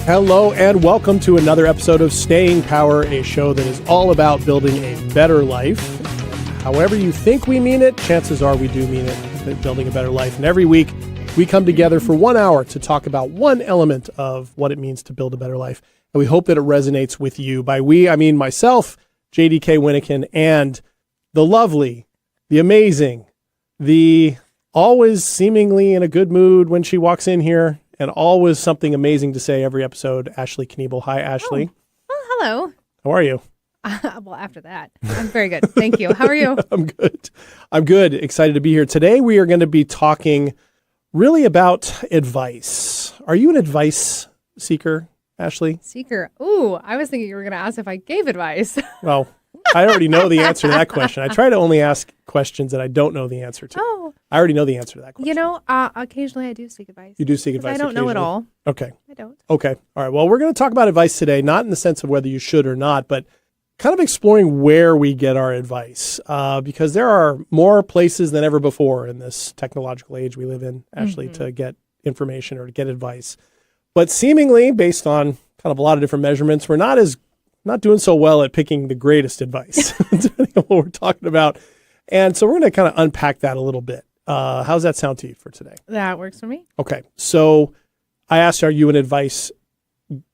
Hello and welcome to another episode of Staying Power, a show that is all about building a better life. However you think we mean it, chances are we do mean it, building a better life. And every week we come together for 1 hour to talk about one element of what it means to build a better life. And we hope that it resonates with you. By we, I mean myself, JDK Winnikin, and the lovely, the amazing, the always seemingly in a good mood when she walks in here, and always something amazing to say every episode, Ashley Kniebel. Hi, Ashley. Oh, well, hello. How are you? Well, after that, I'm very good. Thank you. How are you? I'm good. I'm good. Excited to be here. Today, we are going to be talking really about advice. Are you an advice seeker, Ashley? Seeker. Ooh, I was thinking you were going to ask if I gave advice. Well, I already know the answer to that question. I try to only ask questions that I don't know the answer to. Oh. I already know the answer to that question. You know, occasionally I do seek advice. You do seek advice I don't know it all. Okay. I don't. Okay. All right. Well, we're going to talk about advice today, not in the sense of whether you should or not, but kind of exploring where we get our advice, because there are more places than ever before in this technological age we live in, Ashley, to get information or to get advice. But seemingly, based on kind of a lot of different measurements, we're not doing so well at picking the greatest advice, depending on what we're talking about. And so we're going to kind of unpack that a little bit. How's that sound to you for today? That works for me. Okay. So I asked, are you an advice?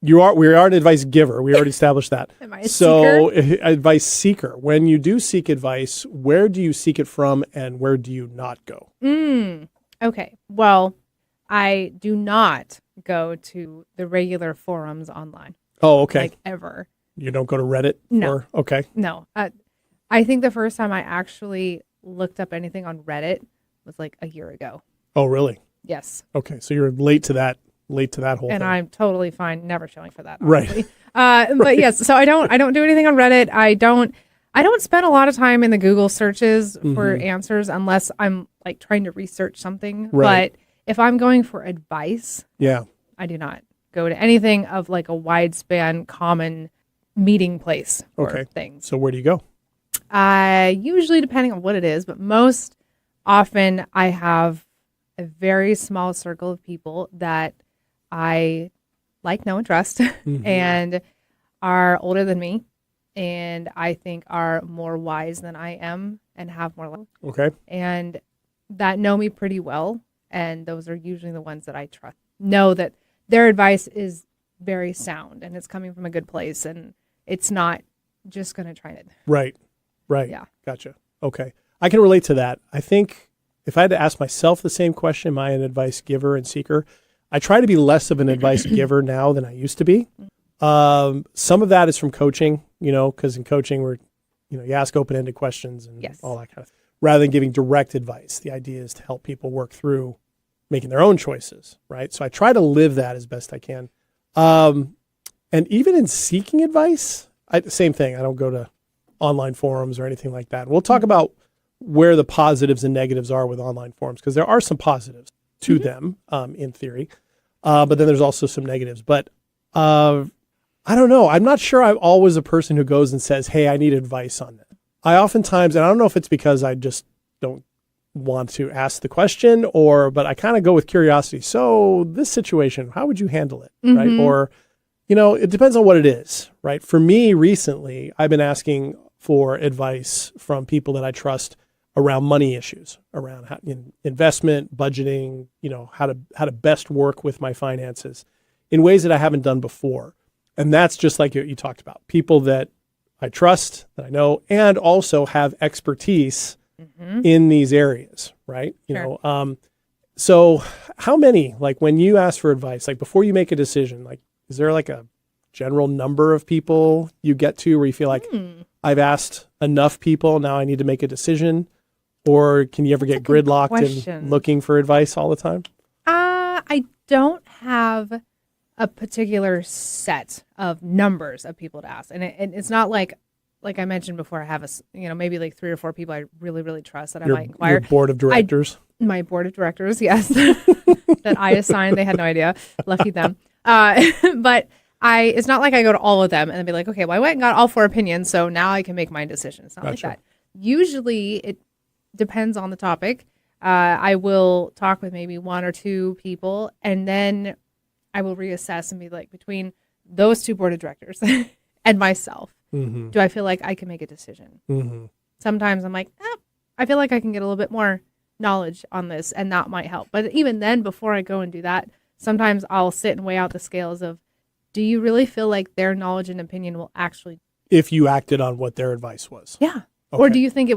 We are an advice giver. We already established that. Am I a seeker? Advice seeker. When you do seek advice, where do you seek it from and where do you not go? Okay. Well, I do not go to the regular forums online. Oh, okay. Like ever. You don't go to Reddit? No. Okay. No. I think the first time I actually looked up anything on Reddit was like a year ago. Oh, really? Yes. Okay. So you're late to that whole thing. And I'm totally fine never showing for that. Honestly. Right. But yes, so I don't do anything on Reddit. I don't spend a lot of time in the Google searches for answers unless I'm like trying to research something. Right. But if I'm going for advice, I do not go to anything of like a wide span common meeting place for things. So where do you go? Usually depending on what it is, but most often I have a very small circle of people that I like, know, and trust and are older than me and I think are more wise than I am and have more life. Okay. And that know me pretty well. And those are usually the ones that I trust. Know that their advice is very sound and it's coming from a good place and it's not just going to try to. Right. Yeah. Gotcha. Okay. I can relate to that. I think if I had to ask myself the same question, am I an advice giver and seeker? I try to be less of an advice giver now than I used to be. Some of that is from coaching, because in coaching you ask open-ended questions and all that kind of thing, rather than giving direct advice. The idea is to help people work through making their own choices, right? So I try to live that as best I can. And even in seeking advice, same thing. I don't go to online forums or anything like that. We'll talk about where the positives and negatives are with online forums, because there are some positives to them in theory, but then there's also some negatives. But I don't know. I'm not sure I'm always a person who goes and says, hey, I need advice on this. I oftentimes, and I don't know if it's because I just don't want to ask the question but I kind of go with curiosity. So this situation, how would you handle it? Right. Or, it depends on what it is, right? For me recently, I've been asking for advice from people that I trust around money issues, around investment, budgeting, how to best work with my finances in ways that I haven't done before. And that's just like you talked about, people that I trust, that I know, and also have expertise in these areas, right? Sure. So how many, like when you ask for advice, like before you make a decision, like is there like a general number of people you get to where you feel like I've asked enough people, now I need to make a decision? Or can you ever get gridlocked in looking for advice all the time? I don't have a particular set of numbers of people to ask. And it's not like I mentioned before, I have maybe like 3 or 4 people I really, really trust that I might inquire. Your board of directors? My board of directors, yes. That I assigned. They had no idea. Lucky them. But it's not like I go to all of them and then be like, okay, well, I went and got all 4 opinions, so now I can make my decision. It's not like that. Usually it depends on the topic. I will talk with maybe 1 or 2 people, and then I will reassess and be like, between those two board of directors and myself, do I feel like I can make a decision? Sometimes I'm like, I feel like I can get a little bit more knowledge on this, and that might help. But even then, before I go and do that, sometimes I'll sit and weigh out the scales of, do you really feel like their knowledge and opinion will actually, if you acted on what their advice was. yeah. Okay. Or do you think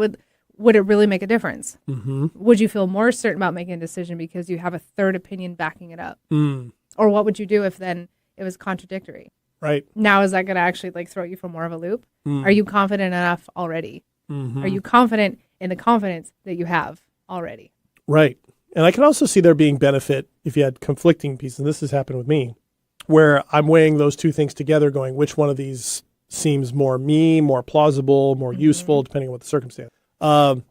would it really make a difference? Would you feel more certain about making a decision because you have a third opinion backing it up? Or what would you do if then it was contradictory? Right. Now, is that going to actually like throw you for more of a loop? Are you confident enough already? Are you confident in the confidence that you have already? Right. And I can also see there being benefit if you had conflicting pieces. And this has happened with me, where I'm weighing those two things together, going, which one of these seems more me, more plausible, more useful, depending on what the circumstance. But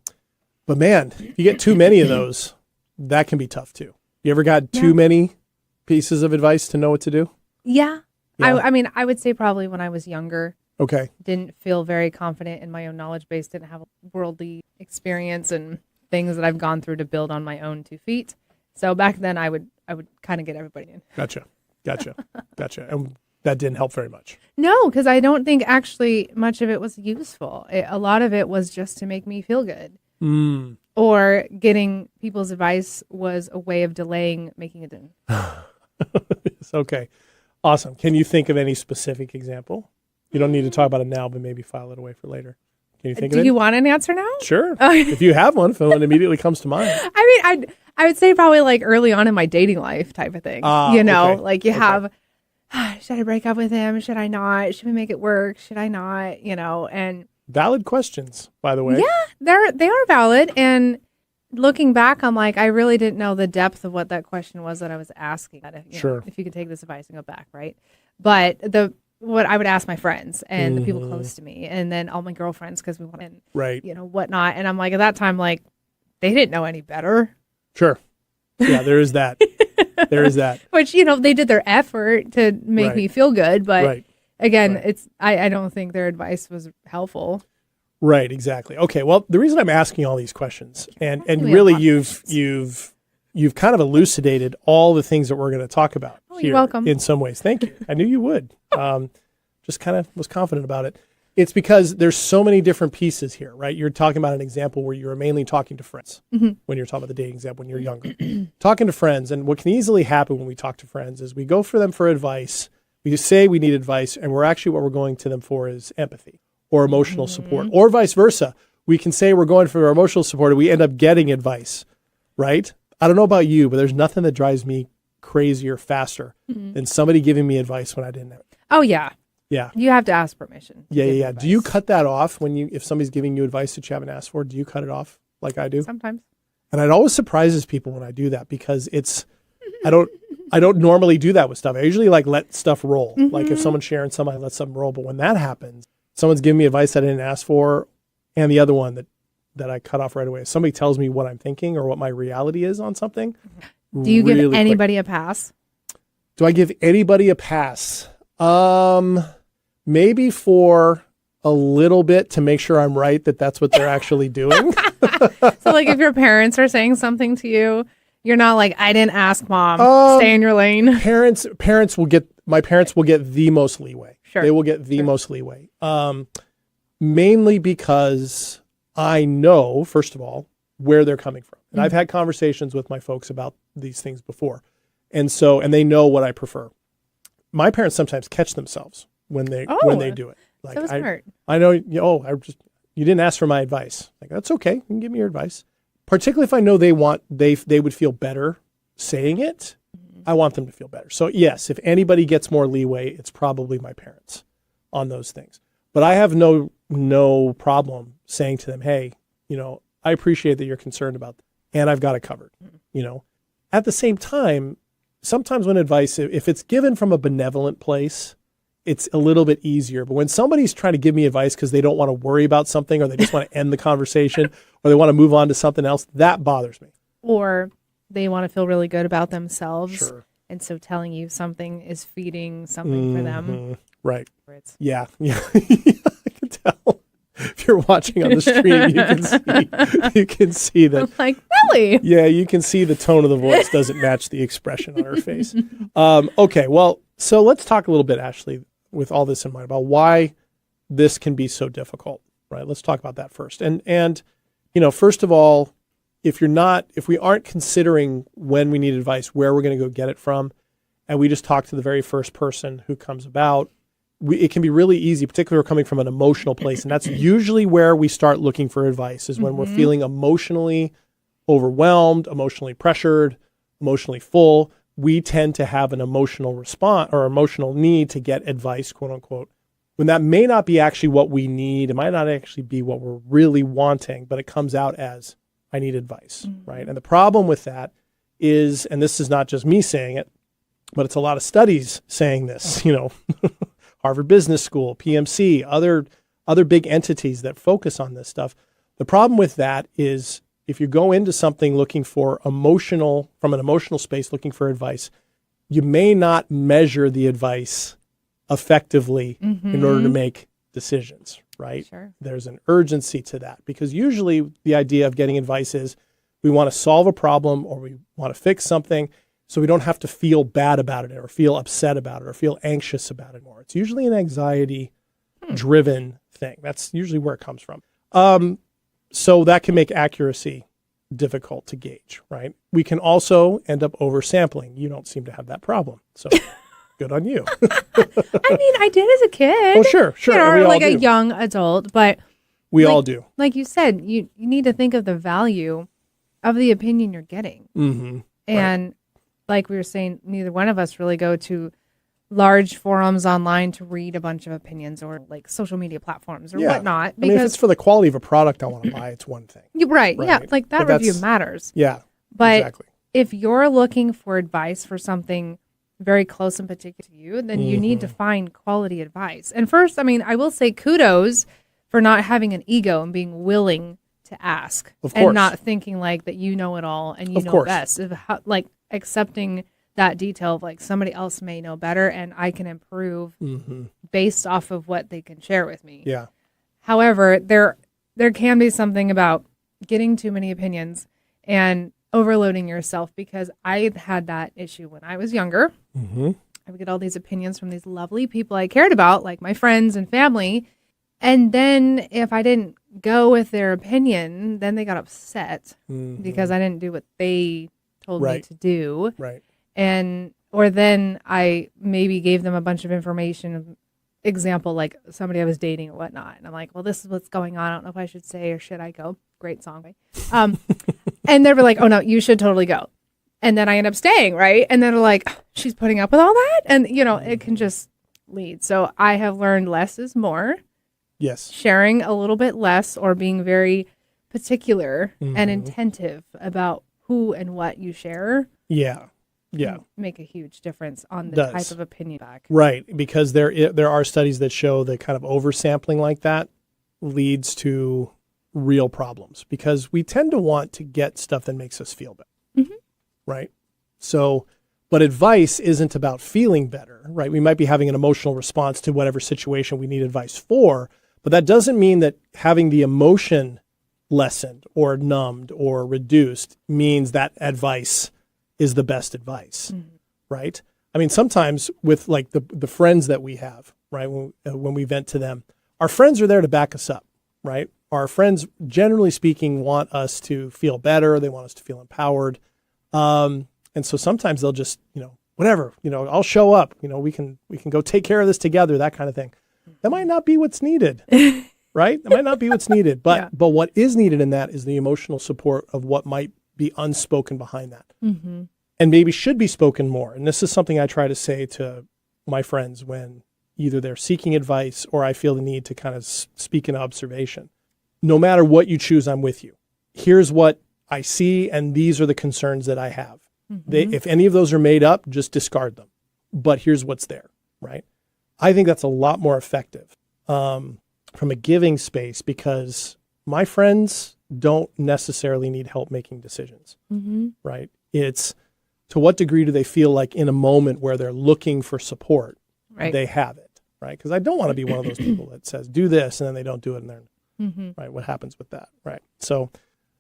man, if you get too many of those, that can be tough too. You ever got too many pieces of advice to know what to do? Yeah. Yeah. I mean, I would say probably when I was younger, Okay. didn't feel very confident in my own knowledge base, didn't have worldly experience and things that I've gone through to build on my own 2 feet. So back then I would kind of get everybody in. Gotcha. And that didn't help very much. No, because I don't think actually much of it was useful. A lot of it was just to make me feel good. Or getting people's advice was a way of delaying making it in. Okay. Awesome. Can you think of any specific example? You don't need to talk about it now, but maybe file it away for later. Can you think of it? Do you want an answer now? Sure. If you have one, if one immediately comes to mind. I mean, I would say probably like early on in my dating life type of thing. Okay. Like you have, should I break up with him? Should I not? Should we make it work? Should I not? And Valid questions, by the way. yeah, they are valid. And looking back, I'm like, I really didn't know the depth of what that question was that I was asking. If you could take this advice and go back, right? But what I would ask my friends and the people close to me, and then all my girlfriends, because we want to, right, whatnot. And I'm like, at that time, like, they didn't know any better. Sure. Yeah, there is that. There is that. Which, they did their effort to make me feel good. But again, I don't think their advice was helpful. Right, exactly. Okay, well, the reason I'm asking all these questions, and really you've kind of elucidated all the things that we're going to talk about here. You're welcome. In some ways. Thank you. I knew you would. Just kind of was confident about it. It's because there's so many different pieces here, right? You're talking about an example where you were mainly talking to friends when you're talking about the dating example when you're younger. Talking to friends, and what can easily happen when we talk to friends is we go for them for advice. We say we need advice, and what we're going to them for is empathy or emotional support, or vice versa. We can say we're going for emotional support, and we end up getting advice, right? I don't know about you, but there's nothing that drives me crazier faster than somebody giving me advice when I didn't have it. Oh, yeah. Yeah. You have to ask permission. Yeah. Do you cut that off if somebody's giving you advice that you haven't asked for? Do you cut it off like I do? Sometimes. And it always surprises people when I do that because I don't normally do that with stuff. I usually let stuff roll. Like if someone's sharing something, I let something roll. But when that happens, someone's giving me advice I didn't ask for, and the other one that I cut off right away. If somebody tells me what I'm thinking or what my reality is on something. Do you give anybody a pass? Do I give anybody a pass? Maybe for a little bit to make sure I'm right that that's what they're actually doing. So like if your parents are saying something to you, you're not like, I didn't ask mom, stay in your lane. My parents will get the most leeway. Sure. They will get the most leeway. Mainly because I know, first of all, where they're coming from. And I've had conversations with my folks about these things before. And they know what I prefer. My parents sometimes catch themselves when they do it. Like, so smart. I know, you didn't ask for my advice. Like, that's okay. You can give me your advice. Particularly if I know they would feel better saying it. I want them to feel better. So yes, if anybody gets more leeway, it's probably my parents on those things. But I have no problem saying to them, hey, I appreciate that you're concerned about that, and I've got it covered. At the same time, sometimes when advice, if it's given from a benevolent place, it's a little bit easier. But when somebody's trying to give me advice because they don't want to worry about something, or they just want to end the conversation, or they want to move on to something else, that bothers me. Or they want to feel really good about themselves. Sure. And so telling you something is feeding something for them. Right. Yeah. I can tell. If you're watching on the stream, you can see that. I'm like, really? Yeah, you can see the tone of the voice doesn't match the expression on her face. Okay, well, so let's talk a little bit, Ashley, with all this in mind, about why this can be so difficult, right? Let's talk about that first. And first of all, if we aren't considering when we need advice, where we're going to go get it from, and we just talk to the very first person who comes about, it can be really easy, particularly if we're coming from an emotional place. And that's usually where we start looking for advice, is when we're feeling emotionally overwhelmed, emotionally pressured, emotionally full. We tend to have an emotional response or emotional need to get advice, quote unquote, when that may not be actually what we need. It might not actually be what we're really wanting, but it comes out as, I need advice, right? And the problem with that is, and this is not just me saying it, but it's a lot of studies saying this, Harvard Business School, PMC, other big entities that focus on this stuff. The problem with that is, if you go into something looking for from an emotional space, looking for advice, you may not measure the advice effectively in order to make decisions, right? Sure. There's an urgency to that, because usually the idea of getting advice is we want to solve a problem or we want to fix something so we don't have to feel bad about it or feel upset about it or feel anxious about it more. It's usually an anxiety-driven thing. That's usually where it comes from. So that can make accuracy difficult to gauge, right? We can also end up oversampling. You don't seem to have that problem, so good on you. I mean, I did as a kid. Oh, sure. Or like a young adult, but we all do. Like you said, you need to think of the value of the opinion you're getting. Mm-hmm. And like we were saying, neither one of us really go to large forums online to read a bunch of opinions, or like social media platforms or whatnot. Because if it's for the quality of a product I want to buy, it's one thing. Right. Yeah. Like that review matters. Yeah. But exactly. If you're looking for advice for something very close and particular to you, then you need to find quality advice. And first, I will say kudos for not having an ego and being willing to ask, and not thinking like that you know it all and you know best. Like accepting that detail of like somebody else may know better and I can improve based off of what they can share with me. Yeah. However, there can be something about getting too many opinions and overloading yourself, because I had that issue when I was younger. I would get all these opinions from these lovely people I cared about, like my friends and family. And then if I didn't go with their opinion, then they got upset because I didn't do what they told me to do. Right. Or then I maybe gave them a bunch of information, example, like somebody I was dating or whatnot. And I'm like, well, this is what's going on. I don't know if I should say or should I go. Great song. And they were like, oh no, you should totally go. And then I end up staying, right? And then they're like, she's putting up with all that? And, it can just lead. So I have learned less is more. Yes. Sharing a little bit less, or being very particular and attentive about who and what you share. Yeah. Make a huge difference on the type of opinion back. Right. Because there are studies that show that kind of oversampling like that leads to real problems, because we tend to want to get stuff that makes us feel better. Right. So, but advice isn't about feeling better, right? We might be having an emotional response to whatever situation we need advice for, but that doesn't mean that having the emotion lessened or numbed or reduced means that advice is the best advice, right? Sometimes with like the friends that we have, right, when we vent to them, our friends are there to back us up, right? Our friends, generally speaking, want us to feel better. They want us to feel empowered. And so sometimes they'll just, whatever, I'll show up, we can go take care of this together, that kind of thing. That might not be what's needed, right? That might not be what's needed, but what is needed in that is the emotional support of what might be unspoken behind that, and maybe should be spoken more. And this is something I try to say to my friends when either they're seeking advice or I feel the need to kind of speak an observation. No matter what you choose, I'm with you. Here's what I see, and these are the concerns that I have. If any of those are made up, just discard them. But here's what's there, right? I think that's a lot more effective from a giving space, because my friends don't necessarily need help making decisions, right? It's to what degree do they feel like in a moment where they're looking for support, they have it, right? Because I don't want to be one of those people that says, do this, and then they don't do it, and they're, right, what happens with that, right? So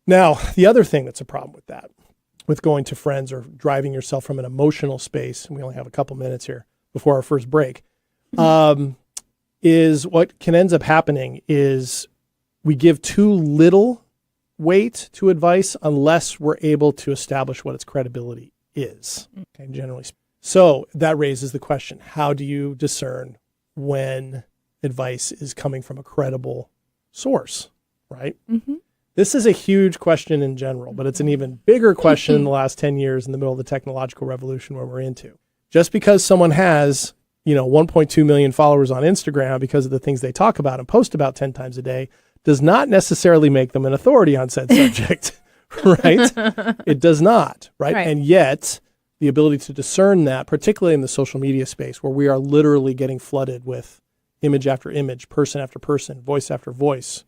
Now, the other thing that's a problem with that, with going to friends or driving yourself from an emotional space, and we only have a couple minutes here before our first break, is what can ends up happening is we give too little weight to advice unless we're able to establish what its credibility is, okay, generally speaking. So that raises the question, how do you discern when advice is coming from a credible source, right? Mm-hmm. This is a huge question in general, but it's an even bigger question in the last 10 years in the middle of the technological revolution where we're into. Just because someone has, 1.2 million followers on Instagram because of the things they talk about and post about 10 times a day does not necessarily make them an authority on said subject, right? It does not, right? And yet the ability to discern that, particularly in the social media space where we are literally getting flooded with image after image, person after person, voice after voice,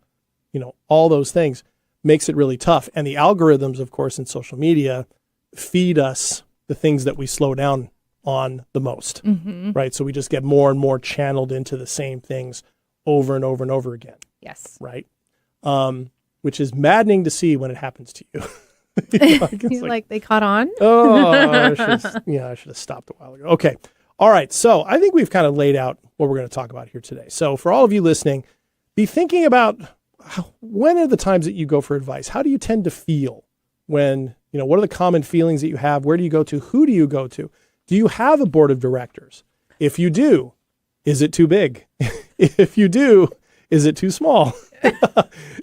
all those things, makes it really tough. And the algorithms, of course, in social media feed us the things that we slow down on the most, right? So we just get more and more channeled into the same things over and over and over again. Yes. Right? Which is maddening to see when it happens to you. Like they caught on? I should have stopped a while ago. Okay. All right. So I think we've kind of laid out what we're going to talk about here today. So for all of you listening, be thinking about when are the times that you go for advice? How do you tend to feel when, what are the common feelings that you have? Where do you go to? Who do you go to? Do you have a board of directors? If you do, is it too big? If you do, is it too small?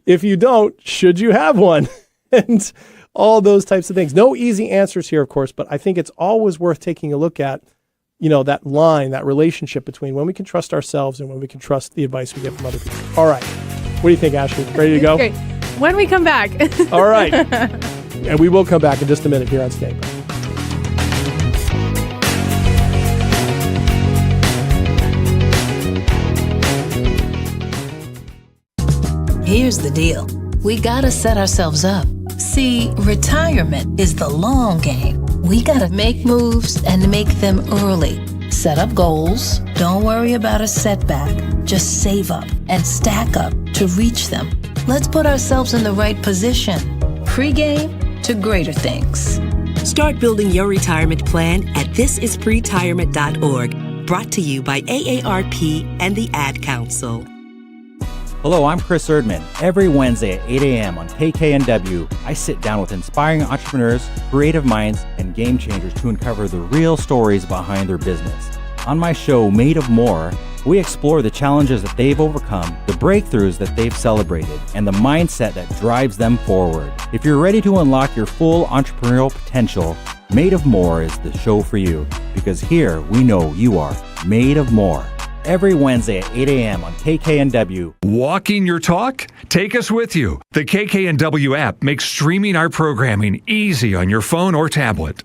If you don't, should you have one? And all those types of things. No easy answers here, of course, but I think it's always worth taking a look at, that line, that relationship between when we can trust ourselves and when we can trust the advice we get from other people. All right. What do you think, Ashley? Ready to go? Great. When we come back. All right. And we will come back in just a minute here on Staying Power. Here's the deal. We gotta set ourselves up. See, retirement is the long game. We gotta make moves and make them early. Set up goals. Don't worry about a setback. Just save up and stack up to reach them. Let's put ourselves in the right position. Pre-game to greater things. Start building your retirement plan at thisispretirement.org. Brought to you by AARP and the Ad Council. Hello, I'm Chris Erdman. Every Wednesday at 8 a.m. on KKNW, I sit down with inspiring entrepreneurs, creative minds, and game changers to uncover the real stories behind their business. On my show, Made of More, we explore the challenges that they've overcome, the breakthroughs that they've celebrated, and the mindset that drives them forward. If you're ready to unlock your full entrepreneurial potential, Made of More is the show for you, because here we know you are made of more. Every Wednesday at 8 a.m. on KKNW. Walking your talk? Take us with you. The KKNW app makes streaming our programming easy on your phone or tablet.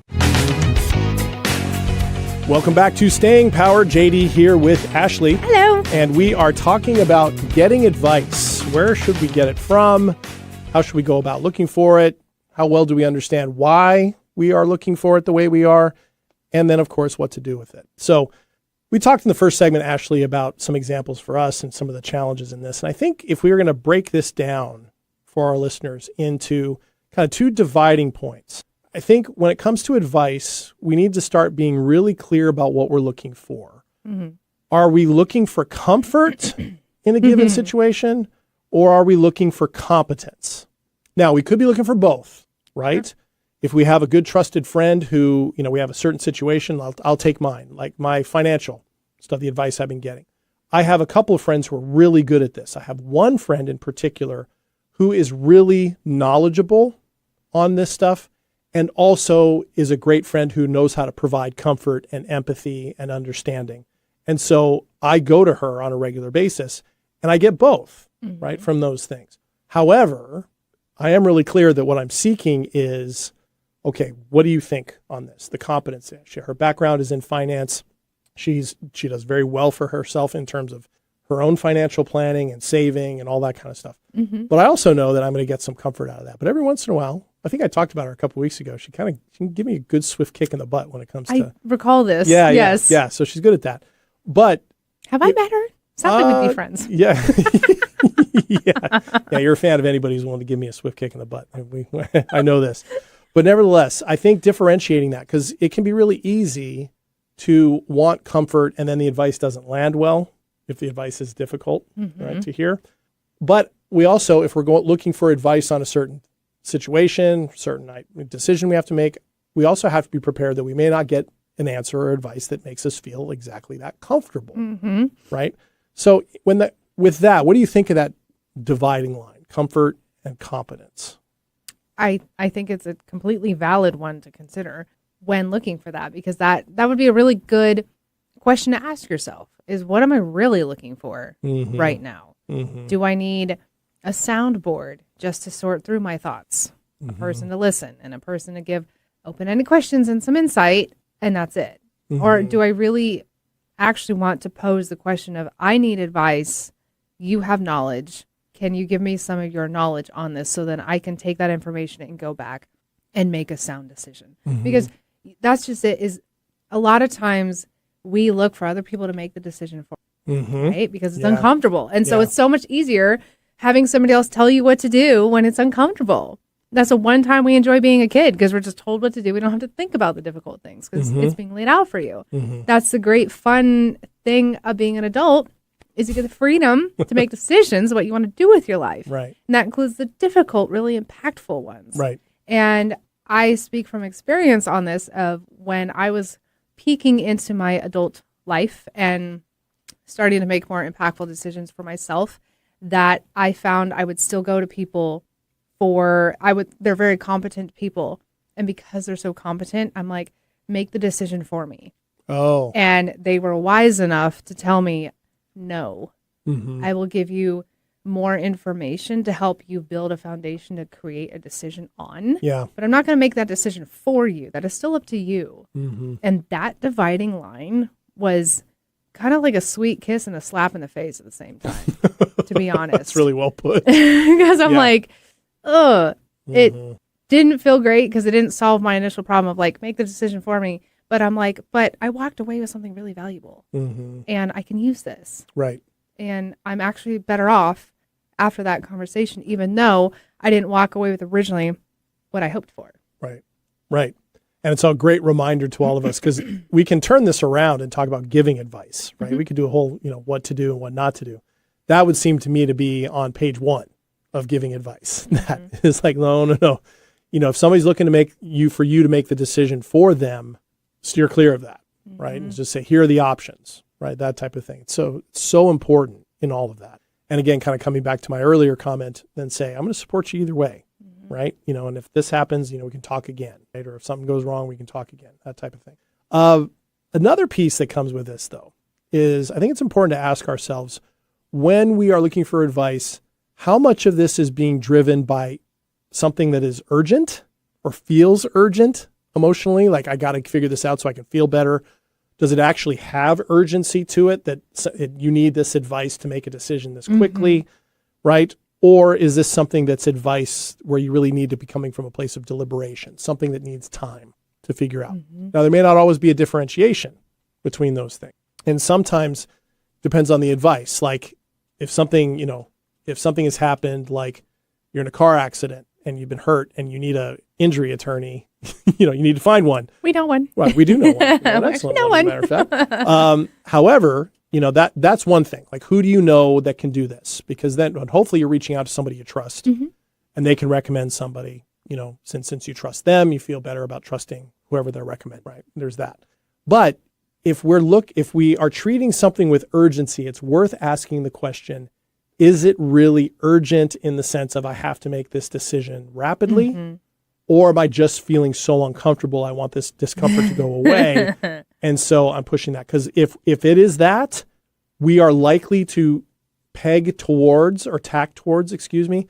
Welcome back to Staying Power. JD here with Ashley. Hello. And we are talking about getting advice. Where should we get it from? How should we go about looking for it? How well do we understand why we are looking for it the way we are? And then, of course, what to do with it. So we talked in the first segment, Ashley, about some examples for us and some of the challenges in this. And I think if we were going to break this down for our listeners into kind of two dividing points, I think when it comes to advice, we need to start being really clear about what we're looking for. Mm-hmm. Are we looking for comfort in a given situation, or are we looking for competence? Now, we could be looking for both, right? Sure. If we have a good trusted friend who, we have a certain situation, I'll take mine, like my financial stuff, the advice I've been getting. I have a couple of friends who are really good at this. I have one friend in particular who is really knowledgeable on this stuff and also is a great friend who knows how to provide comfort and empathy and understanding. And so I go to her on a regular basis and I get both, right, from those things. However, I am really clear that what I'm seeking is, okay, what do you think on this? The competence. Her background is in finance. She does very well for herself in terms of her own financial planning and saving and all that kind of stuff. Mm-hmm. But I also know that I'm going to get some comfort out of that. But every once in a while, I think I talked about her a couple of weeks ago. She can give me a good swift kick in the butt when it comes to. I recall this. Yeah, yes. Yeah. So she's good at that. But have I met her? Sounds like we'd be friends. Yeah. Yeah, you're a fan of anybody who's willing to give me a swift kick in the butt. I know this. But nevertheless, I think differentiating that, because it can be really easy to want comfort and then the advice doesn't land well if the advice is difficult, right, to hear. But we also, if we're looking for advice on a certain situation, certain decision we have to make, we also have to be prepared that we may not get an answer or advice that makes us feel exactly that comfortable, right? So with that, what do you think of that dividing line, comfort and competence? I think it's a completely valid one to consider when looking for that, because that would be a really good question to ask yourself is, what am I really looking for right now? Do I need a soundboard just to sort through my thoughts, a person to listen, and a person to give open-ended questions and some insight, and that's it? Or do I really actually want to pose the question of, I need advice, you have knowledge, can you give me some of your knowledge on this so then I can take that information and go back and make a sound decision? Because that's just it, is a lot of times we look for other people to make the decision for us, right? Because it's uncomfortable. And so it's so much easier having somebody else tell you what to do when it's uncomfortable. That's the one time we enjoy being a kid, because we're just told what to do. We don't have to think about the difficult things because it's being laid out for you. That's the great fun thing of being an adult, is you get the freedom to make decisions what you want to do with your life. Right. And that includes the difficult, really impactful ones. Right. And I speak from experience on this of when I was peeking into my adult life and starting to make more impactful decisions for myself, that I found I would still go to people they're very competent people. And because they're so competent, I'm like, make the decision for me. Oh. And they were wise enough to tell me, no, I will give you more information to help you build a foundation to create a decision on. Yeah. But I'm not going to make that decision for you. That is still up to you. And that dividing line was kind of like a sweet kiss and a slap in the face at the same time, to be honest. That's really well put. Because I'm like, it didn't feel great because it didn't solve my initial problem of like, make the decision for me. But I'm like, but I walked away with something really valuable and I can use this. Right. And I'm actually better off after that conversation, even though I didn't walk away with originally what I hoped for. Right. Right. And it's a great reminder to all of us, because we can turn this around and talk about giving advice, right? We could do a whole, what to do and what not to do. That would seem to me to be on page 1 of giving advice. That is like, no. If somebody's looking to make you to make the decision for them, steer clear of that, right? And just say, here are the options, right? That type of thing. So it's so important in all of that. And again, kind of coming back to my earlier comment, then say, I'm going to support you either way, right? And if this happens, we can talk again, right? Or if something goes wrong, we can talk again, that type of thing. Another piece that comes with this, though, is I think it's important to ask ourselves, when we are looking for advice, how much of this is being driven by something that is urgent or feels urgent emotionally, like I got to figure this out so I can feel better? Does it actually have urgency to it that you need this advice to make a decision this quickly, right? Or is this something that's advice where you really need to be coming from a place of deliberation, something that needs time to figure out? Now, there may not always be a differentiation between those things. And sometimes depends on the advice. Like if something has happened, like you're in a car accident and you've been hurt and you need a injury attorney, you need to find one. We know one. Well, we do know one. An excellent one, as a matter of fact. However, that's one thing. Like, who do you know that can do this? Because then hopefully you're reaching out to somebody you trust and they can recommend somebody, since you trust them, you feel better about trusting whoever they're recommending, right? There's that. But if we are treating something with urgency, it's worth asking the question, is it really urgent in the sense of I have to make this decision rapidly? Or am I just feeling so uncomfortable, I want this discomfort to go away, and so I'm pushing that? Because if it is that, we are likely to tack towards the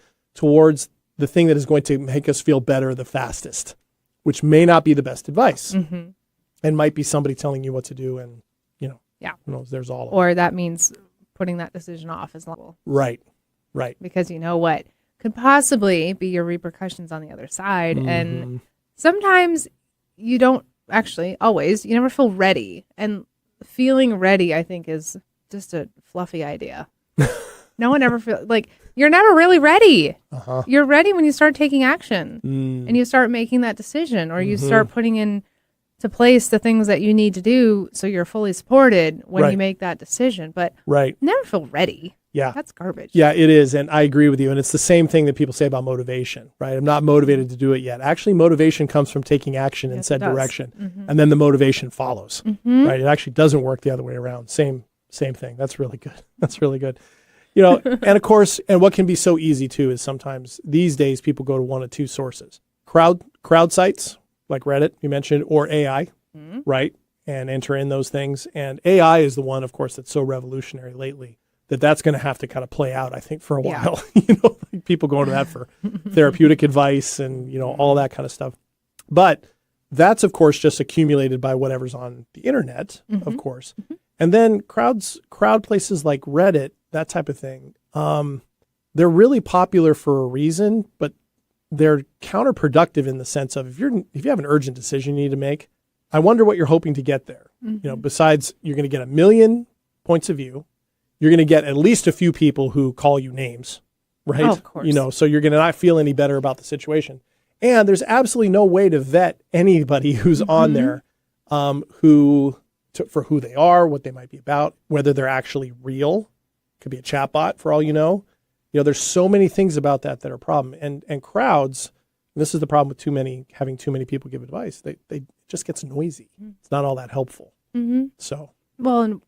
thing that is going to make us feel better the fastest, which may not be the best advice, and might be somebody telling you what to do, and who knows, there's all of Or that means putting that decision off as long. Right. Because you know what could possibly be your repercussions on the other side. And sometimes you don't always, you never feel ready. And feeling ready, I think, is just a fluffy idea. No one ever feels like you're never really ready. Uh-huh. You're ready when you start taking action Mm. and you start making that decision, or you start putting in to place the things that you need to do so you're fully supported when Right. you make that decision. But Right. never feel ready. Yeah. That's garbage. Yeah, it is. And I agree with you. And it's the same thing that people say about motivation, right? I'm not motivated to do it yet. Actually, motivation comes from taking action in Yes, said it does. direction. And then the motivation follows, right? It actually doesn't work the other way around. Same thing. That's really good. That's really good. You know, and of course, and what can be so easy too is sometimes these days people go to one of two sources. Crowd sites like Reddit, you mentioned, or AI, right? And enter in those things. And AI is the one, of course, that's so revolutionary lately that's going to have to kind of play out, I think, for a while. Like people going to that for therapeutic advice and, all that kind of stuff. But that's, of course, just accumulated by whatever's on the internet, of course. And then crowd places like Reddit, that type of thing, they're really popular for a reason, but they're counterproductive in the sense of if you have an urgent decision you need to make, I wonder what you're hoping to get there. Besides you're going to get 1 million points of view, you're going to get at least a few people who call you names, right? Oh, of course. So you're going to not feel any better about the situation. And there's absolutely no way to vet anybody who's on there for who they are, what they might be about, whether they're actually real. Could be a chatbot for all you know. There's so many things about that are a problem. And crowds, this is the problem with having too many people give advice. They just gets noisy. It's not all that helpful. So. Well, and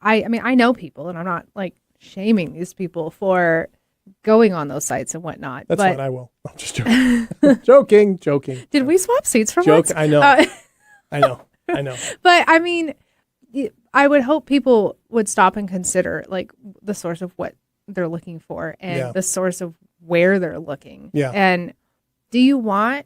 I mean, I know people, and I'm not like shaming these people for going on those sites and whatnot. That's but fine. I will. I'm just joking. joking. Did we swap seats for Joke. once? I know. I know. But I mean, I would hope people would stop and consider like the source of what they're looking for and the source of where they're looking. Yeah. And do you want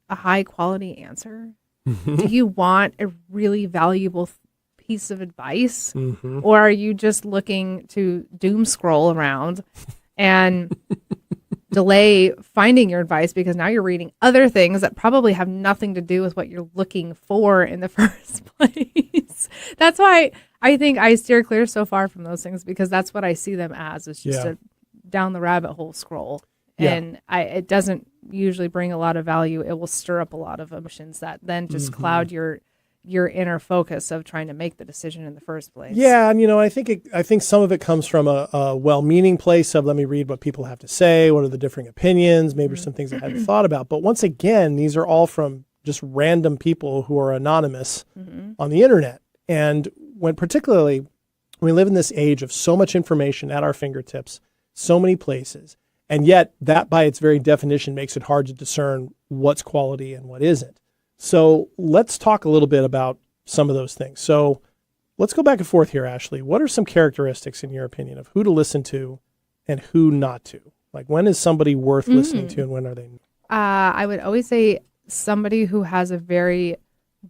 a high quality answer? Do you want a really valuable piece of advice? Or are you just looking to doom scroll around and delay finding your advice because now you're reading other things that probably have nothing to do with what you're looking for in the first place? That's why I think I steer clear so far from those things, because that's what I see them as. It's just a down the rabbit hole scroll. And it doesn't usually bring a lot of value. It will stir up a lot of emotions that then just cloud your inner focus of trying to make the decision in the first place. Yeah, and I think some of it comes from a well-meaning place of let me read what people have to say, what are the differing opinions, maybe some things I hadn't thought about. But once again, these are all from just random people who are anonymous on the internet. And particularly when we live in this age of so much information at our fingertips, so many places, and yet that by its very definition makes it hard to discern what's quality and what isn't. So let's talk a little bit about some of those things. So let's go back and forth here, Ashley. What are some characteristics, in your opinion, of who to listen to and who not to? Like, when is somebody worth listening to and when are they? I would always say somebody who has a very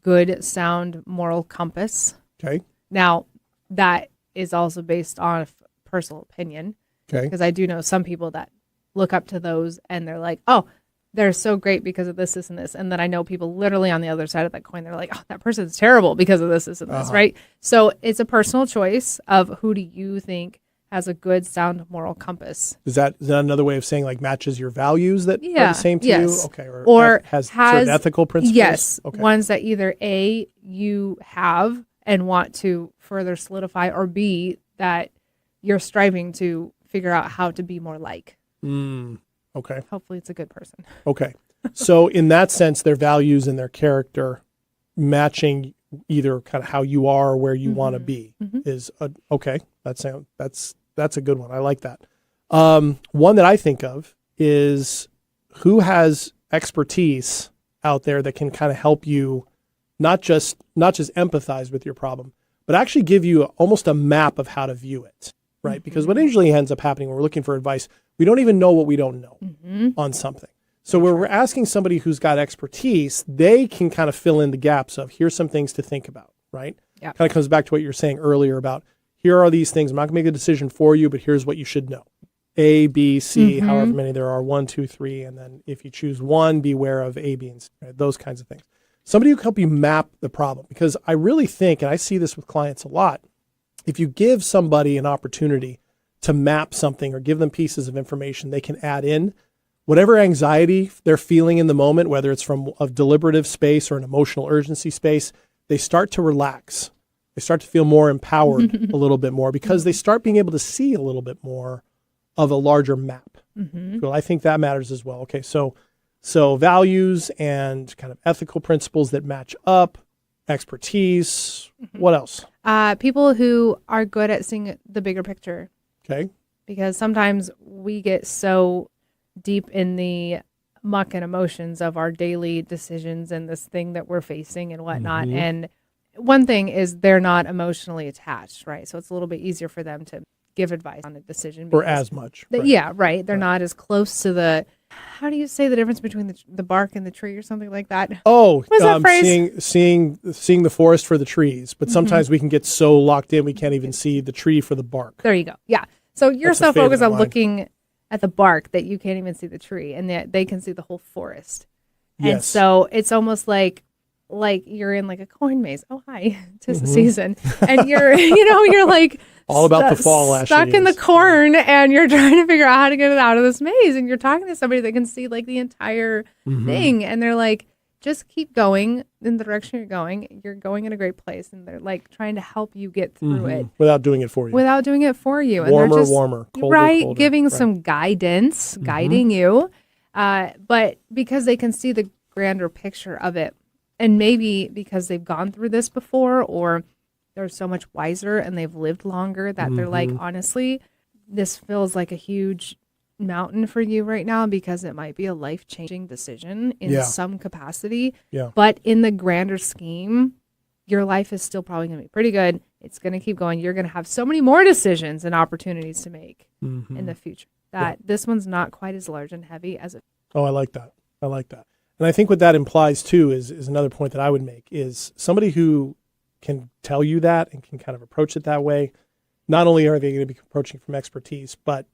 good, sound moral compass. Okay. Now, that is also based on personal opinion. Okay. Because I do know some people that look up to those and they're like, oh, they're so great because of this, and this. And then I know people literally on the other side of that coin, they're like, oh, that person's terrible because of this, and this, right? So it's a personal choice of who do you think has a good, sound moral compass. Is that another way of saying like matches your values that are the same to you? Okay. Or has certain ethical principles? Yes. Okay. Ones that either A, you have and want to further solidify, or B, that you're striving to figure out how to be more like. Okay. Hopefully it's a good person. Okay. So in that sense, their values and their character matching either kind of how you are or where you want to be is okay. That's a good one. I like that. One that I think of is who has expertise out there that can kind of help you not just empathize with your problem, but actually give you almost a map of how to view it, right? Because what usually ends up happening when we're looking for advice, we don't even know what we don't know on something. So where we're asking somebody who's got expertise, they can kind of fill in the gaps of here's some things to think about, right? Yeah. Kind of comes back to what you were saying earlier about here are these things. I'm not going to make a decision for you, but here's what you should know. A, B, C, however many there are, 1, 2, 3. And then if you choose one, beware of A, B, and C, right? Those kinds of things. Somebody who can help you map the problem. Because I really think, and I see this with clients a lot, if you give somebody an opportunity to map something or give them pieces of information, they can add in whatever anxiety they're feeling in the moment, whether it's from a deliberative space or an emotional urgency space. They start to relax. They start to feel more empowered a little bit more because they start being able to see a little bit more of a larger map. Well, I think that matters as well. Okay, so values and kind of ethical principles that match up, expertise. What else? People who are good at seeing the bigger picture. Okay. Because sometimes we get so deep in the muck and emotions of our daily decisions and this thing that we're facing and whatnot. And one thing is they're not emotionally attached, right? So it's a little bit easier for them to give advice on a decision. Or as much. Right. Yeah, right. They're not as close to the, how do you say the difference between the bark and the tree or something like that? Oh, What's that phrase? seeing the forest for the trees. But sometimes we can get so locked in we can't even see the tree for the bark. There you go. Yeah. So you're That's a so favorite focused of on mine. looking at the bark that you can't even see the tree, and they can see the whole forest. And Yes. so it's almost like you're in like a corn maze. Oh, hi, 'tis the season, and you're like All about the fall, Ashley, stuck in the is. corn, and you're trying to figure out how to get it out of this maze, and you're talking to somebody that can see like the entire thing, and they're like, just keep going in the direction you're going. You're going in a great place, and they're like trying to help you get through it Without doing it for you. without doing it for you. And Warmer, they're just, warmer, colder, right, colder. giving Right. some guidance, guiding you. But because they can see the grander picture of it, and maybe because they've gone through this before, or they're so much wiser and they've lived longer that they're like, honestly, this feels like a huge mountain for you right now because it might be a life-changing decision in some capacity. Yeah. But in the grander scheme, your life is still probably going to be pretty good. It's going to keep going. You're going to have so many more decisions and opportunities to make in the future that this one's not quite as large and heavy as it. Oh, I like that. I like that. And I think what that implies too is another point that I would make is somebody who can tell you that and can kind of approach it that way. Not only are they going to be approaching from expertise, but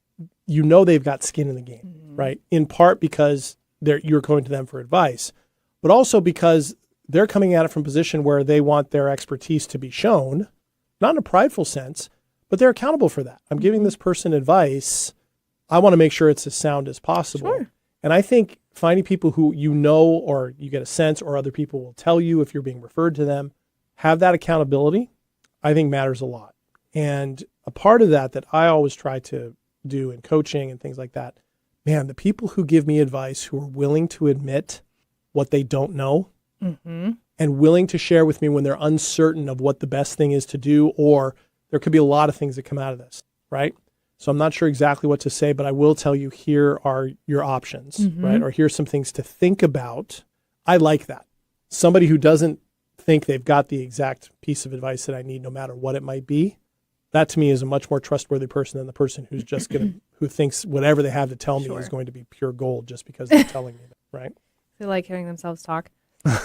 they've got skin in the game, right? In part because you're going to them for advice, but also because they're coming at it from a position where they want their expertise to be shown, not in a prideful sense, but they're accountable for that. I'm giving this person advice. I want to make sure it's as sound as possible. Sure. And I think finding people who or you get a sense, or other people will tell you if you're being referred to them, have that accountability, I think matters a lot. And a part of that I always try to do in coaching and things like that, man, the people who give me advice who are willing to admit what they don't know and willing to share with me when they're uncertain of what the best thing is to do, or there could be a lot of things that come out of this, right? So I'm not sure exactly what to say, but I will tell you, here are your options, right? Or here's some things to think about. I like that. Somebody who doesn't think they've got the exact piece of advice that I need, no matter what it might be, that to me is a much more trustworthy person than the person who's just who thinks whatever they have to tell me is going to be pure gold just because they're telling me that, right? They like hearing themselves talk.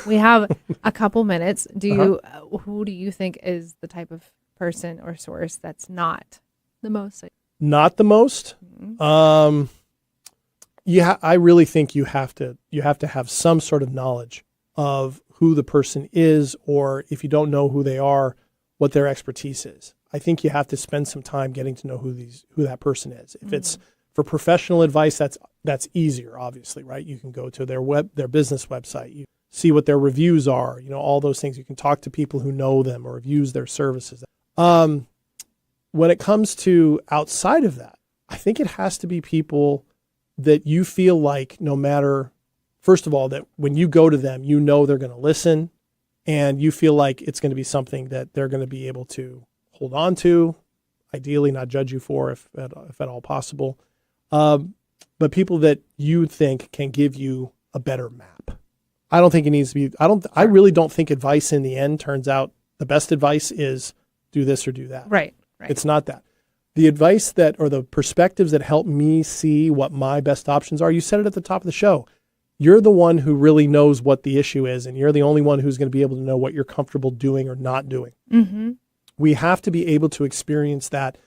We have a couple minutes. Who do you think is the type of person or source that's not the most? Not the most. I really think you have to have some sort of knowledge of who the person is, or if you don't know who they are, what their expertise is. I think you have to spend some time getting to know who that person is. If it's for professional advice, that's easier, obviously, right? You can go to their business website, you see what their reviews are, all those things. You can talk to people who know them or have used their services. When it comes to outside of that, I think it has to be people that you feel like, no matter, first of all, that when you go to them, they're going to listen, and you feel like it's going to be something that they're going to be able to hold on to, ideally not judge you for, if at all possible. But people that you think can give you a better map. I don't think it needs to be, I really don't think advice in the end turns out the best advice is do this or do that. Right. It's not that. The advice or the perspectives that help me see what my best options are, you said it at the top of the show. You're the one who really knows what the issue is, and you're the only one who's going to be able to know what you're comfortable doing or not doing. We have to be able to experience that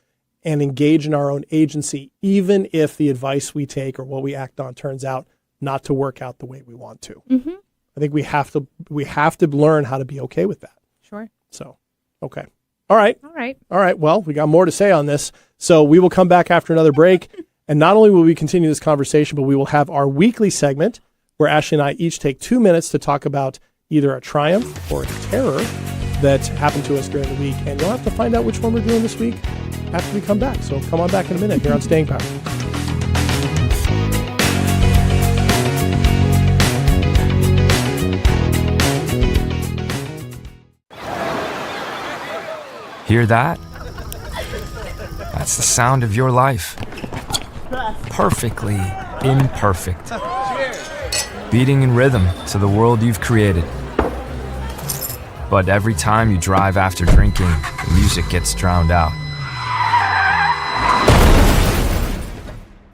and engage in our own agency, even if the advice we take or what we act on turns out not to work out the way we want to. I think we have to learn how to be okay with that. Sure. So, okay. All right. All right. All right. Well, we got more to say on this. So we will come back after another break. And not only will we continue this conversation, but we will have our weekly segment where Ashley and I each take 2 minutes to talk about either a triumph or a terror that happened to us during the week. And you'll have to find out which one we're doing this week after we come back. So come on back in a minute here on Staying Power. Hear that? That's the sound of your life. Perfectly imperfect. Beating in rhythm to the world you've created. But every time you drive after drinking, the music gets drowned out.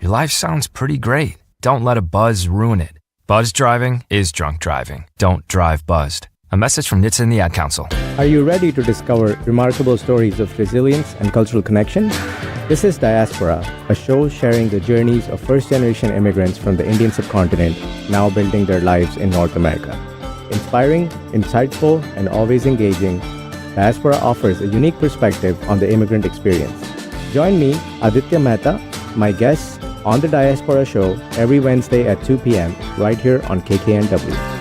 Your life sounds pretty great. Don't let a buzz ruin it. Buzz driving is drunk driving. Don't drive buzzed. A message from NHTSA and the Ad Council. Are you ready to discover remarkable stories of resilience and cultural connection? This is Diaspora, a show sharing the journeys of first-generation immigrants from the Indian subcontinent now building their lives in North America. Inspiring, insightful, and always engaging, Diaspora offers a unique perspective on the immigrant experience. Join me, Aditya Mehta, my guests, on the Diaspora Show every Wednesday at 2 p.m. right here on KKNW.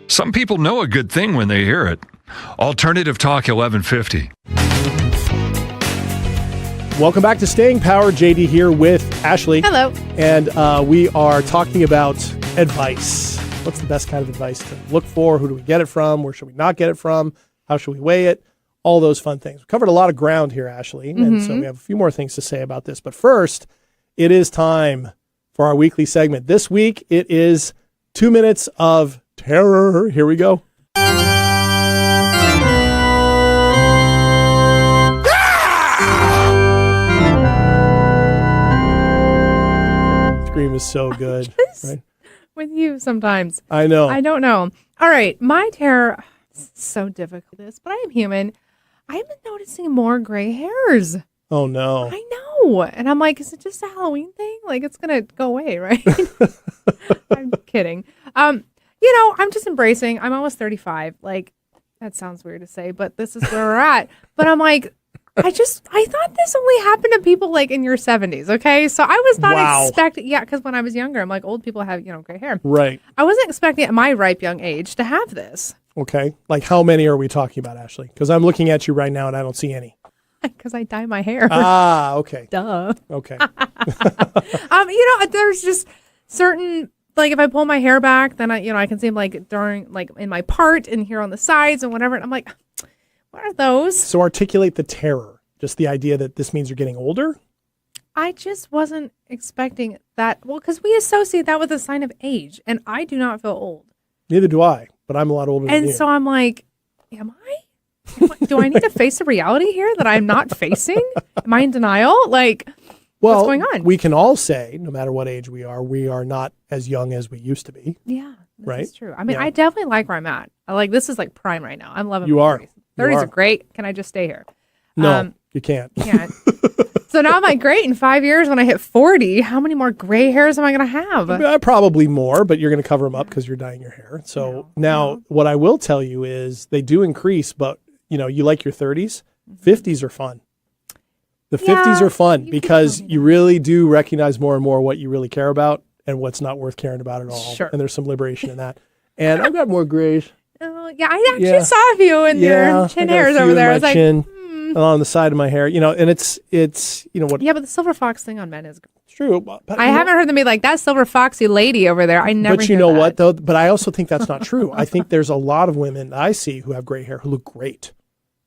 Some people know a good thing when they hear it. Alternative Talk 1150. Welcome back to Staying Power. JD here with Ashley. Hello. And we are talking about advice. What's the best kind of advice to look for? Who do we get it from? Where should we not get it from? How should we weigh it? All those fun things. We covered a lot of ground here, Ashley. And so we have a few more things to say about this. But first, it is time for our weekly segment. This week, it is 2 minutes of terror. Here we go. Scream is so good. Right? With you sometimes. I know. I don't know. All right. My terror, so difficult, but I am human. I've been noticing more gray hairs. Oh, no. I know. And I'm like, is it just a Halloween thing? Like, it's going to go away, right? I'm kidding. I'm just embracing. I'm almost 35. Like, that sounds weird to say, but this is where we're at. But I'm like, I thought this only happened to people like in your 70s. Okay. So I was not expecting, because when I was younger, I'm like, old people have, gray hair. Right. I wasn't expecting at my ripe young age to have this. Okay. Like how many are we talking about, Ashley? Because I'm looking at you right now and I don't see any. Because I dye my hair. Ah, okay. Duh. Okay. There's just certain, like if I pull my hair back, then I can see them like during, like in my part and here on the sides and whatever. And I'm like, what are those? So articulate the terror. Just the idea that this means you're getting older? I just wasn't expecting that. Well, because we associate that with a sign of age, and I do not feel old. Neither do I, but I'm a lot older than you. And so I'm like, am I? Do I need to face the reality here that I'm not facing? Am I in denial? Like, what's going on? We can all say, no matter what age we are not as young as we used to be. Yeah, right? That's true. I mean, I definitely like where I'm at. This is like prime right now. I'm loving you my are. 30s. 30s are great. Can I just stay here? No, you can't. So now I'm like, great, in 5 years when I hit 40, how many more gray hairs am I going to have? Probably more, but you're going to cover them up because you're dyeing your hair. So what I will tell you is they do increase, but you like your 30s, 50s are fun. The 50s are fun because you really do recognize more and more what you really care about and what's not worth caring about at all. Sure. And there's some liberation in that. And I've got more grays. Yeah, I actually saw a few in your chin hairs over there. I was like, on the side of my hair, and it's what? Yeah, but the silver fox thing on men is true. But I haven't heard them be like that silver foxy lady over there. I never. But you know what though? But I also think that's not true. I think there's a lot of women that I see who have gray hair who look great,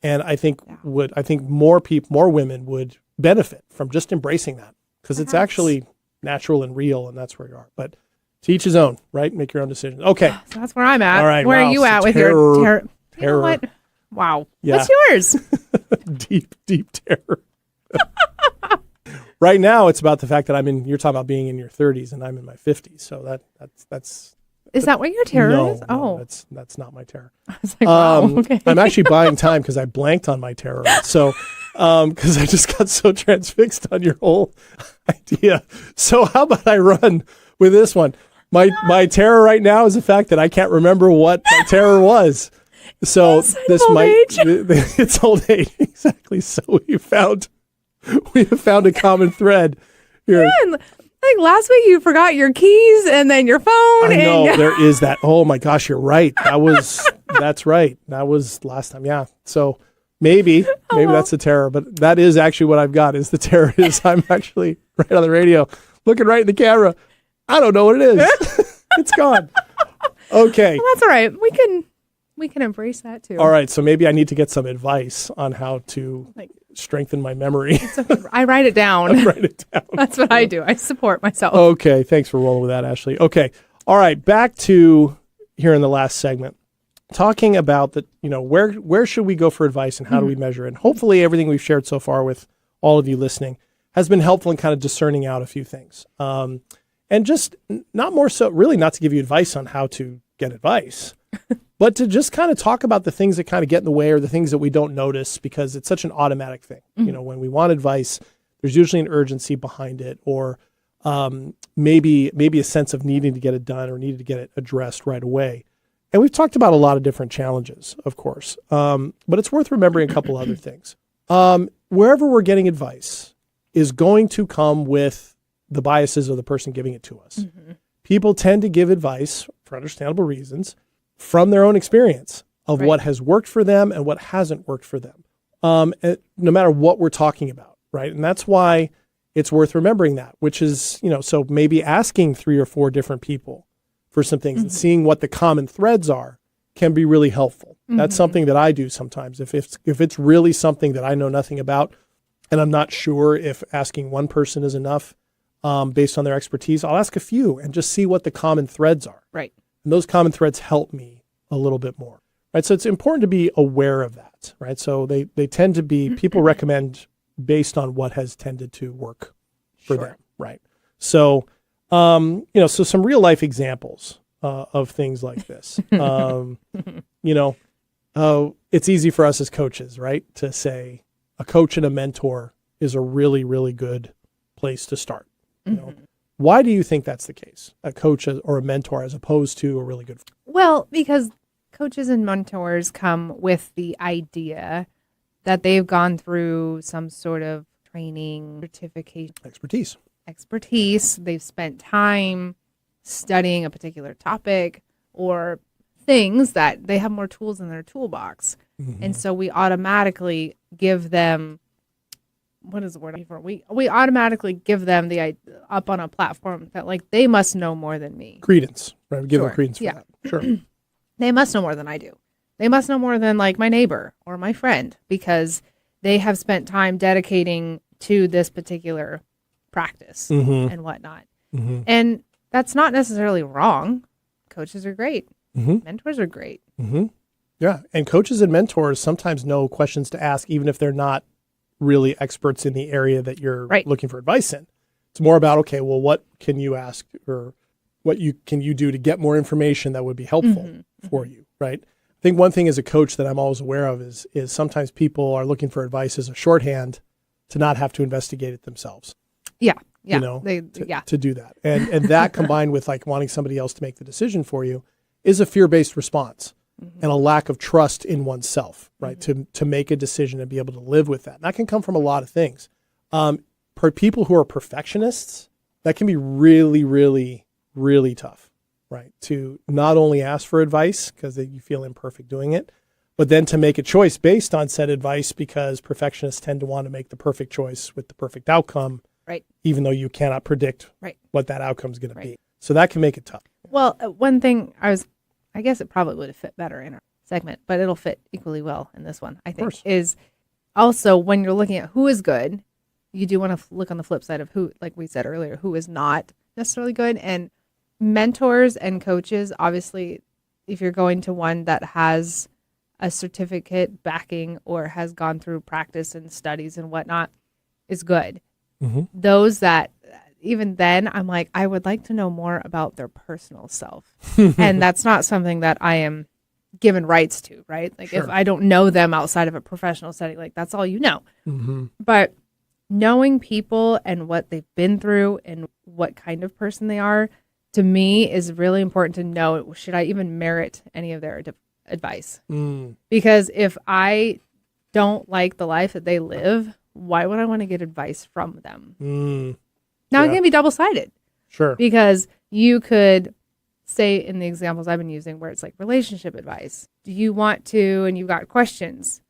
and I think more women would benefit from just embracing that because it's actually natural and real, and that's where you are. But to each his own, right? Make your own decisions. Okay, so that's where I'm at. All right, where are you at with your terror? You know what? Wow. Yeah. What's yours? deep terror. Right now, it's about the fact that you're talking about being in your 30s and I'm in my 50s. So that's. Is that what your terror is? No, that's not my terror. I was like, wow, okay. I'm actually buying time because I blanked on my terror. So, because I just got so transfixed on your whole idea. So how about I run with this one? My terror right now is the fact that I can't remember what my terror was. So this old might age. it's old age exactly. So we have found a common thread here. Yeah, and like last week you forgot your keys and then your phone. I know and there is that. Oh my gosh, you're right. That's right. That was last time. Yeah. So maybe that's the terror, but that is actually what I've got is the terror is I'm actually right on the radio looking right in the camera. I don't know what it is. It's gone. Okay. Well, that's all right. We can embrace that too. All right. So maybe I need to get some advice on how to strengthen my memory. I write it down. Write it down. That's what I do. I support myself. Okay. Thanks for rolling with that, Ashley. Okay. All right. Back to here in the last segment, talking about the, where should we go for advice and how do we measure it? And hopefully everything we've shared so far with all of you listening has been helpful in kind of discerning out a few things. And just not more so, really not to give you advice on how to get advice, but to just kind of talk about the things that kind of get in the way or the things that we don't notice because it's such an automatic thing. When we want advice, there's usually an urgency behind it or maybe a sense of needing to get it done or needing to get it addressed right away. And we've talked about a lot of different challenges, of course, but it's worth remembering a couple other things. Wherever we're getting advice is going to come with the biases of the person giving it to us. People tend to give advice for understandable reasons from their own experience of what has worked for them and what hasn't worked for them, no matter what we're talking about, right? And that's why it's worth remembering that, which is, so maybe asking 3 or 4 different people for some things and seeing what the common threads are can be really helpful. That's something that I do sometimes. If it's really something that I know nothing about and I'm not sure if asking one person is enough, based on their expertise, I'll ask a few and just see what the common threads are. Right. And those common threads help me a little bit more. Right. So it's important to be aware of that. Right. So they tend to be, people recommend based on what has tended to work for them. Right. So, so some real life examples of things like this. It's easy for us as coaches, right, to say a coach and a mentor is a really, really good place to start. Why do you think that's the case? A coach or a mentor as opposed to a really good friend? Well, because coaches and mentors come with the idea that they've gone through some sort of training, certification, expertise. They've spent time studying a particular topic or things that they have more tools in their toolbox. And so we automatically give them, what is the word for? We automatically give them the up on a platform that like they must know more than me. Credence, right? We give them credence for that. Sure. They must know more than I do. They must know more than like my neighbor or my friend because they have spent time dedicating to this particular practice and whatnot. And that's not necessarily wrong. Coaches are great. Mentors are great. Yeah. And coaches and mentors sometimes know questions to ask, even if they're not really experts in the area that you're looking for advice in. It's more about, okay, well, what can you ask or what can you do to get more information that would be helpful for you, right? I think one thing as a coach that I'm always aware of is sometimes people are looking for advice as a shorthand to not have to investigate it themselves. Yeah. To do that. And that combined with like wanting somebody else to make the decision for you is a fear-based response and a lack of trust in oneself, right? To make a decision and be able to live with that. And that can come from a lot of things. For people who are perfectionists, that can be really, really, really tough, right? To not only ask for advice because you feel imperfect doing it, but then to make a choice based on said advice because perfectionists tend to want to make the perfect choice with the perfect outcome, even though you cannot predict what that outcome is going to be. So that can make it tough. Well, one thing I guess it probably would have fit better in our segment, but it'll fit equally well in this one, I think, is also when you're looking at who is good, you do want to look on the flip side of who, like we said earlier, who is not necessarily good. And mentors and coaches, obviously, if you're going to one that has a certificate backing or has gone through practice and studies and whatnot, is good. Those that even then I'm like, I would like to know more about their personal self. And that's not something that I am given rights to, right? Like if I don't know them outside of a professional setting, like that's all you know. But knowing people and what they've been through and what kind of person they are, to me is really important to know, should I even merit any of their advice. Because if I don't like the life that they live, why would I want to get advice from them? Now it can be double-sided. Sure. Because you could say in the examples I've been using where it's like relationship advice. Do you want to, and you've got questions,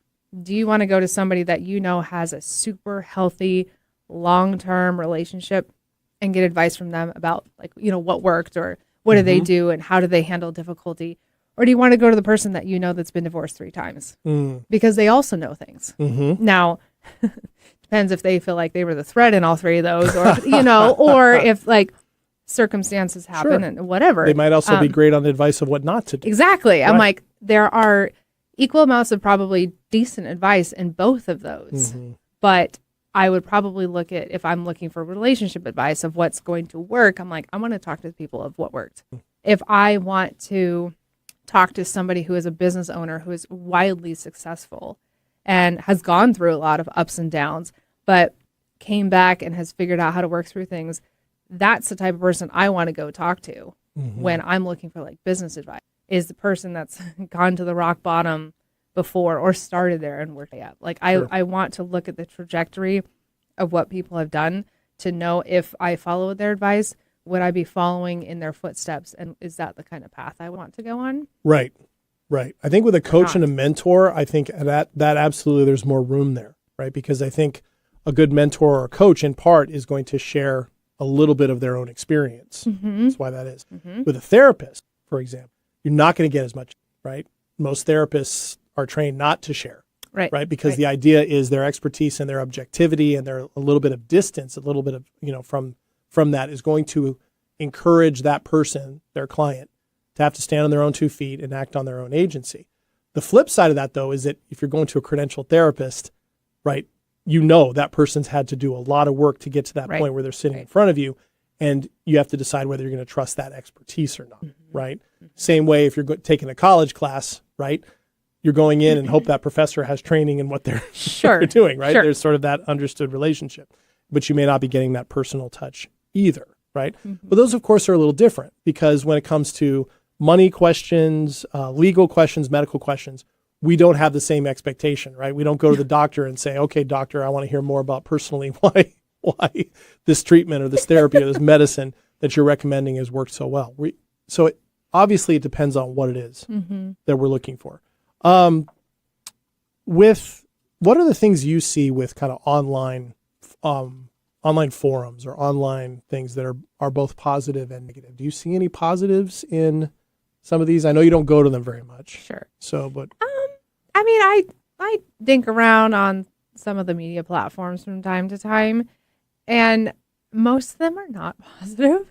do you want to go to somebody that you know has a super healthy, long-term relationship and get advice from them about like, you know, what worked or what do they do and how do they handle difficulty? Or do you want to go to the person that you know that's been divorced 3 times? Because they also know things. Now, depends if they feel like they were the thread in all 3 of those or, you know, or if like circumstances happen and whatever. They might also be great on advice of what not to do. Exactly. Right. I'm like, there are equal amounts of probably decent advice in both of those. But I would probably look at, if I'm looking for relationship advice of what's going to work, I'm like, I want to talk to the people of what worked. If I want to talk to somebody who is a business owner who is wildly successful and has gone through a lot of ups and downs, but came back and has figured out how to work through things, that's the type of person I want to go talk to when I'm looking for like business advice, is the person that's gone to the rock bottom before or started there and worked up. Like I want to look at the trajectory of what people have done to know if I follow their advice, would I be following in their footsteps? And is that the kind of path I want to go on? Right. I think with a coach and a mentor, I think that absolutely there's more room there, right? Because I think a good mentor or a coach in part is going to share a little bit of their own experience. That's why that is. With a therapist, for example, you're not going to get as much, right? Most therapists are trained not to share, right? Because the idea is their expertise and their objectivity and their a little bit of distance, a little bit of, you know, from that is going to encourage that person, their client, to have to stand on their own 2 feet and act on their own agency. The flip side of that, though, is that if you're going to a credentialed therapist, right, you know that person's had to do a lot of work to get to that point where they're sitting in front of you, and you have to decide whether you're going to trust that expertise or not, right? Same way if you're taking a college class, right, you're going in and hope that professor has training in what they're, they're doing, right? There's sort of that understood relationship, but you may not be getting that personal touch either, right? But those, of course, are a little different because when it comes to money questions, legal questions, medical questions, we don't have the same expectation, right? We don't go to the doctor and say, okay, doctor, I want to hear more about personally why this treatment or this therapy or this medicine that you're recommending has worked so well. Obviously it depends on what it is that we're looking for. With what are the things you see with kind of online forums or online things that are both positive and negative? Do you see any positives in some of these? I know you don't go to them very much. Sure. So, but I mean, I dink around on some of the media platforms from time to time, and most of them are not positive.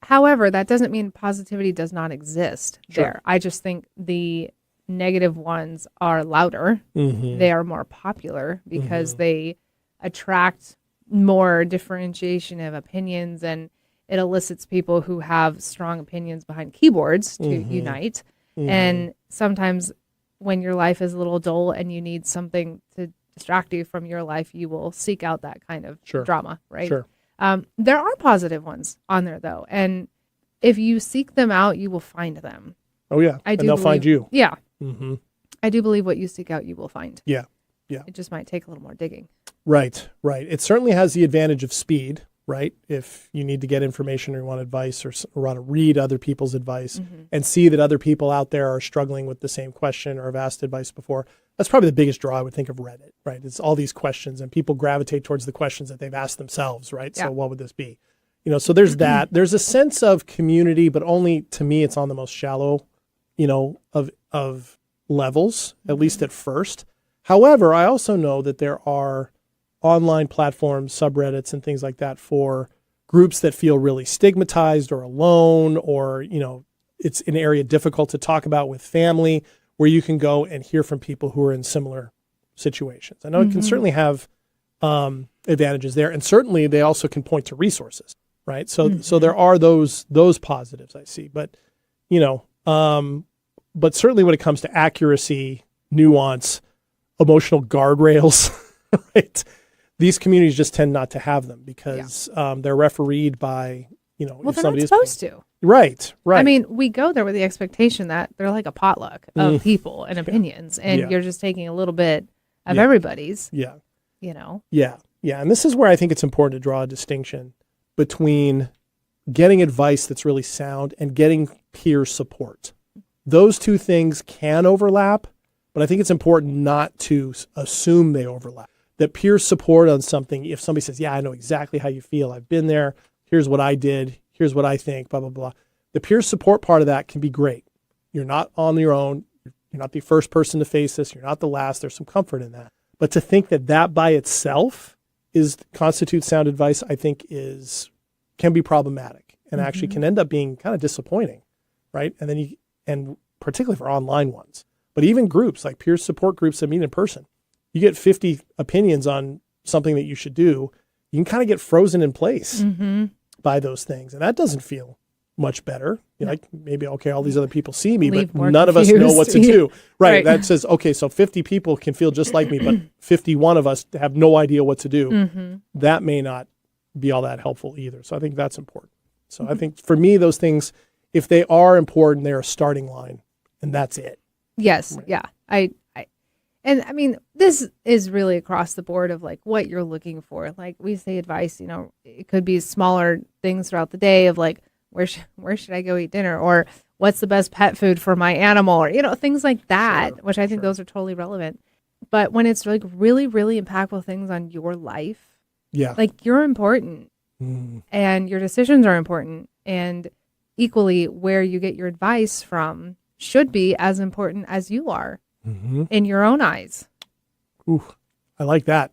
However, that doesn't mean positivity does not exist there. I just think the negative ones are louder. They are more popular because they attract more differentiation of opinions, and it elicits people who have strong opinions behind keyboards to unite. And sometimes when your life is a little dull and you need something to distract you from your life, you will seek out that kind of drama, right? There are positive ones on there, though. And if you seek them out, you will find them. Oh, yeah. And they'll find you. Yeah. I do believe what you seek out, you will find. Yeah. It just might take a little more digging. Right. It certainly has the advantage of speed, right? If you need to get information or you want advice or want to read other people's advice and see that other people out there are struggling with the same question or have asked advice before, that's probably the biggest draw I would think of Reddit, right? It's all these questions and people gravitate towards the questions that they've asked themselves, right? So what would this be? You know, so there's that. There's a sense of community, but only to me it's on the most shallow, you know, of levels, at least at first. However, I also know that there are online platforms, subreddits, and things like that for groups that feel really stigmatized or alone, or, you know, it's an area difficult to talk about with family, where you can go and hear from people who are in similar situations. I know it can certainly have advantages there, and certainly they also can point to resources, right? So there are those positives I see, but, you know, but certainly when it comes to accuracy, nuance, emotional guardrails, right? These communities just tend not to have them because they're refereed by Well, if they're somebody not is supposed to. right. I mean, we go there with the expectation that they're like a potluck of people and opinions, and Yeah. you're just taking a little bit of Yeah. everybody's, Yeah. Yeah. And this is where I think it's important to draw a distinction between getting advice that's really sound and getting peer support. Those two things can overlap, but I think it's important not to assume they overlap. That peer support on something, if somebody says, yeah, I know exactly how you feel, I've been there, here's what I did, here's what I think, blah, blah, blah. The peer support part of that can be great. You're not on your own. You're not the first person to face this. You're not the last. There's some comfort in that. But to think that by itself constitutes sound advice, I think can be problematic and actually can end up being kind of disappointing, right? And particularly for online ones. But even groups like peer support groups that meet in person, you get 50 opinions on something that you should do, you can kind of get frozen in place by those things. And that doesn't feel much better. Like maybe, okay, all these other people see me, but none of us know what to do. Right. That says, okay, so 50 people can feel just like me, but 51 of us have no idea what to do. That may not be all that helpful either. So I think that's important. So I think for me, those things, if they are important, they're a starting line and that's it. Yes. Right. Yeah. And I mean, this is really across the board of like what you're looking for. Like we say advice, it could be smaller things throughout the day of like, where should I go eat dinner? Or what's the best pet food for my animal? Or, things like that, which I think those are totally relevant. But when it's like really, really impactful things on your life, like you're important and your decisions are important. And equally where you get your advice from should be as important as you are. In your own eyes. Ooh, I like that.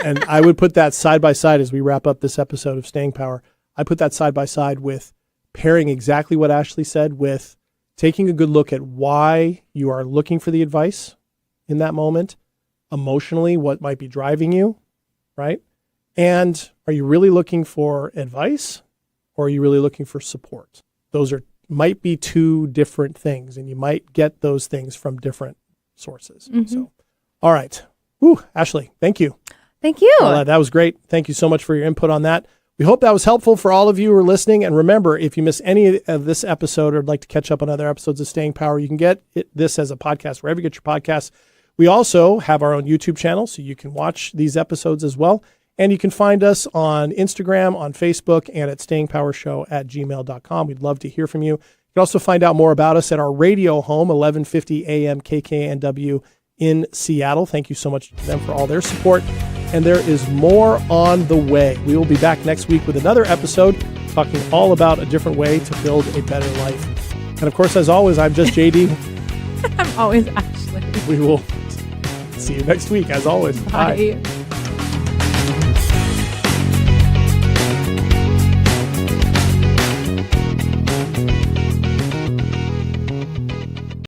And I would put that side by side as we wrap up this episode of Staying Power. I put that side by side with pairing exactly what Ashley said with taking a good look at why you are looking for the advice in that moment, emotionally, what might be driving you, right? And are you really looking for advice or are you really looking for support? Those might be two different things, and you might get those things from different sources. So, all right. Ooh, Ashley, thank you. Thank you. That was great. Thank you so much for your input on that. We hope that was helpful for all of you who are listening. And remember, if you miss any of this episode or would like to catch up on other episodes of Staying Power, you can get this as a podcast wherever you get your podcasts. We also have our own YouTube channel, so you can watch these episodes as well. And you can find us on Instagram, on Facebook, and at stayingpowershow@gmail.com. We'd love to hear from you. You can also find out more about us at our radio home, 1150 AM KKNW in Seattle. Thank you so much to them for all their support. And there is more on the way. We will be back next week with another episode talking all about a different way to build a better life. And of course, as always, I'm just JD. I'm always Ashley. We will see you next week, as always. Bye.